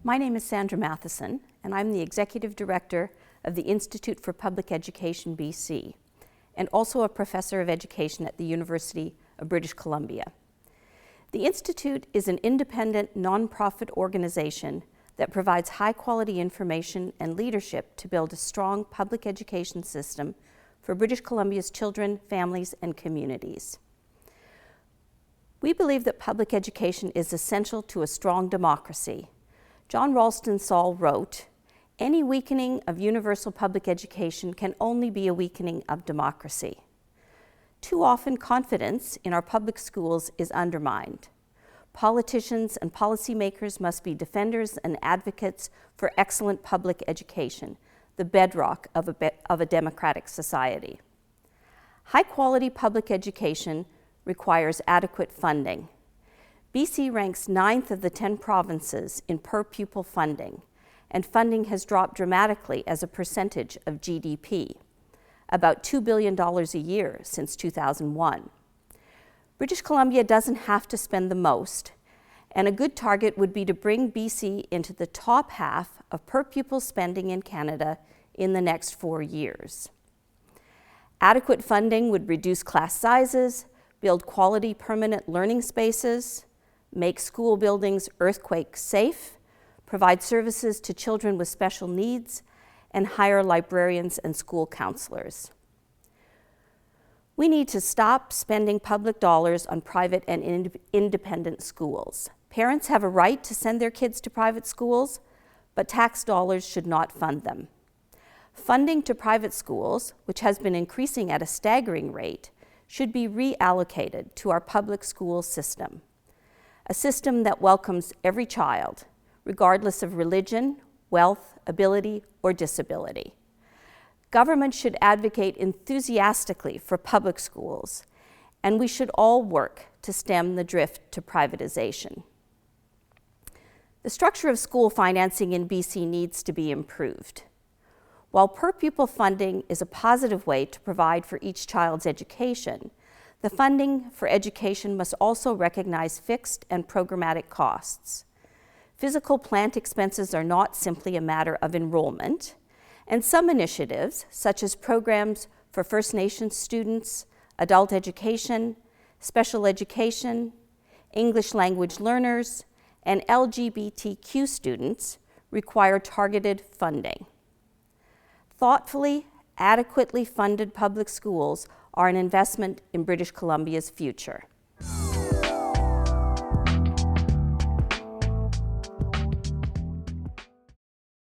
My name is Sandra Mathison, and I'm the Executive Director of the Institute for Public Education BC, and also a Professor of Education at the University of British Columbia. The Institute is an independent, non-profit organization that provides high-quality information and leadership to build a strong public education system for British Columbia's children, families, and communities. We believe that public education is essential to a strong democracy. John Ralston Saul wrote, "Any weakening of universal public education can only be a weakening of democracy." Too often, confidence in our public schools is undermined. Politicians and policymakers must be defenders and advocates for excellent public education, the bedrock of a democratic society. High-quality public education requires adequate funding. BC ranks 9th of the 10 provinces in per-pupil funding, and funding has dropped dramatically as a percentage of GDP, about $2 billion a year since 2001. British Columbia doesn't have to spend the most, and a good target would be to bring BC into the top half of per-pupil spending in Canada in the next 4 years. Adequate funding would reduce class sizes, build quality permanent learning spaces, make school buildings earthquake safe, provide services to children with special needs, and hire librarians and school counselors. We need to stop spending public dollars on private and independent schools. Parents have a right to send their kids to private schools, but tax dollars should not fund them. Funding to private schools, which has been increasing at a staggering rate, should be reallocated to our public school system. A system that welcomes every child, regardless of religion, wealth, ability, or disability. Government should advocate enthusiastically for public schools, and we should all work to stem the drift to privatization. The structure of school financing in BC needs to be improved. While per-pupil funding is a positive way to provide for each child's education, the funding for education must also recognize fixed and programmatic costs. Physical plant expenses are not simply a matter of enrollment, and some initiatives, such as programs for First Nations students, adult education, special education, English language learners, and LGBTQ students, require targeted funding. Thoughtfully, adequately funded public schools are an investment in British Columbia's future.